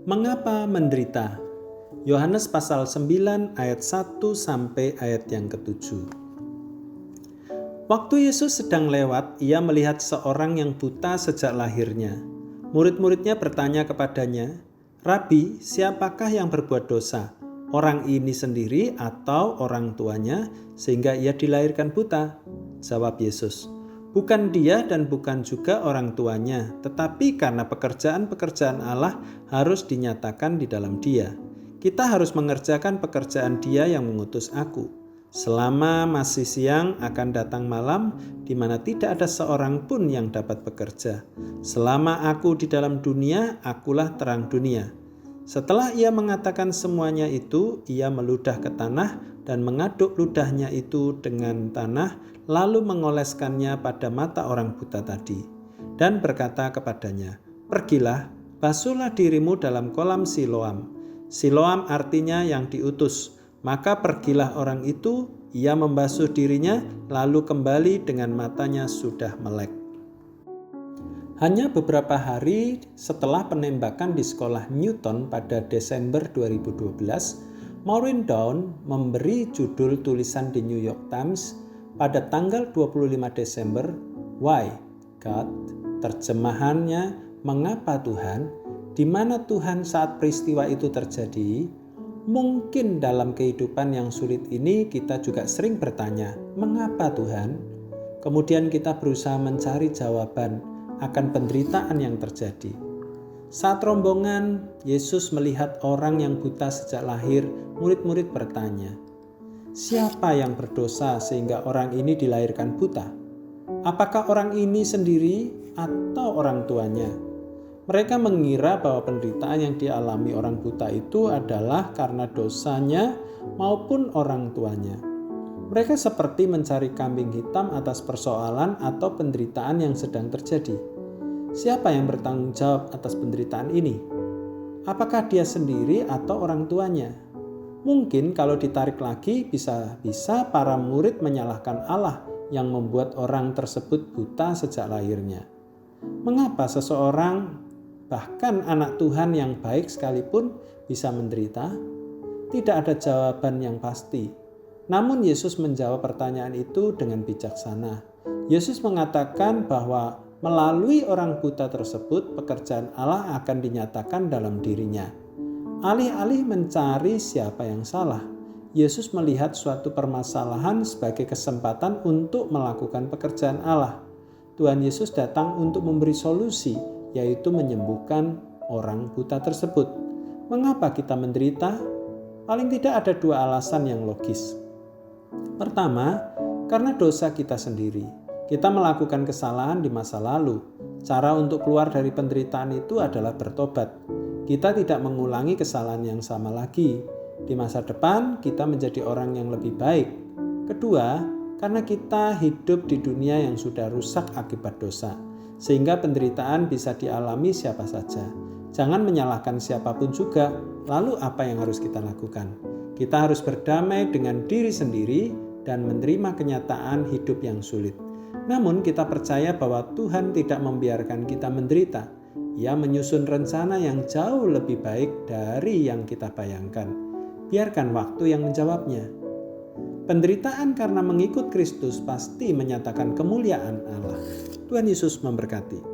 Mengapa menderita? Yohanes pasal 9 ayat 1 sampai ayat yang ke-7. Waktu Yesus sedang lewat, ia melihat seorang yang buta sejak lahirnya. Murid-muridnya bertanya kepadanya, "Rabi, siapakah yang berbuat dosa? Orang ini sendiri atau orang tuanya sehingga ia dilahirkan buta?" Jawab Yesus, "Bukan dia dan bukan juga orang tuanya, tetapi karena pekerjaan-pekerjaan Allah harus dinyatakan di dalam dia. Kita harus mengerjakan pekerjaan dia yang mengutus aku. Selama masih siang akan datang malam di mana tidak ada seorang pun yang dapat bekerja. Selama aku di dalam dunia, akulah terang dunia." Setelah ia mengatakan semuanya itu, ia meludah ke tanah dan mengaduk ludahnya itu dengan tanah, lalu mengoleskannya pada mata orang buta tadi, dan berkata kepadanya, "Pergilah, basuhlah dirimu dalam kolam Siloam." Siloam artinya yang diutus. Maka pergilah orang itu, ia membasuh dirinya, lalu kembali dengan matanya sudah melek. Hanya beberapa hari setelah penembakan di sekolah Newton pada Desember 2012, Maureen Dowd memberi judul tulisan di New York Times pada tanggal 25 Desember, "Why God?" Terjemahannya, "Mengapa Tuhan?" Di mana Tuhan saat peristiwa itu terjadi? Mungkin dalam kehidupan yang sulit ini kita juga sering bertanya, "Mengapa Tuhan?" Kemudian kita berusaha mencari jawaban akan penderitaan yang terjadi. Saat rombongan Yesus melihat orang yang buta sejak lahir, murid-murid bertanya, "Siapa yang berdosa sehingga orang ini dilahirkan buta? Apakah orang ini sendiri atau orang tuanya?" Mereka mengira bahwa penderitaan yang dialami orang buta itu adalah karena dosanya maupun orang tuanya. Mereka seperti mencari kambing hitam atas persoalan atau penderitaan yang sedang terjadi. Siapa yang bertanggung jawab atas penderitaan ini? Apakah dia sendiri atau orang tuanya? Mungkin kalau ditarik lagi, bisa-bisa para murid menyalahkan Allah yang membuat orang tersebut buta sejak lahirnya. Mengapa seseorang, bahkan anak Tuhan yang baik sekalipun, bisa menderita? Tidak ada jawaban yang pasti. Namun Yesus menjawab pertanyaan itu dengan bijaksana. Yesus mengatakan bahwa melalui orang buta tersebut, pekerjaan Allah akan dinyatakan dalam dirinya. Alih-alih mencari siapa yang salah, Yesus melihat suatu permasalahan sebagai kesempatan untuk melakukan pekerjaan Allah. Tuhan Yesus datang untuk memberi solusi, yaitu menyembuhkan orang buta tersebut. Mengapa kita menderita? Paling tidak ada dua alasan yang logis. Pertama, karena dosa kita sendiri. Kita melakukan kesalahan di masa lalu. Cara untuk keluar dari penderitaan itu adalah bertobat. Kita tidak mengulangi kesalahan yang sama lagi. Di masa depan, kita menjadi orang yang lebih baik. Kedua, karena kita hidup di dunia yang sudah rusak akibat dosa, sehingga penderitaan bisa dialami siapa saja. Jangan menyalahkan siapapun juga. Lalu apa yang harus kita lakukan? Kita harus berdamai dengan diri sendiri dan menerima kenyataan hidup yang sulit. Namun kita percaya bahwa Tuhan tidak membiarkan kita menderita. Ia menyusun rencana yang jauh lebih baik dari yang kita bayangkan. Biarkan waktu yang menjawabnya. Penderitaan karena mengikut Kristus pasti menyatakan kemuliaan Allah. Tuhan Yesus memberkati.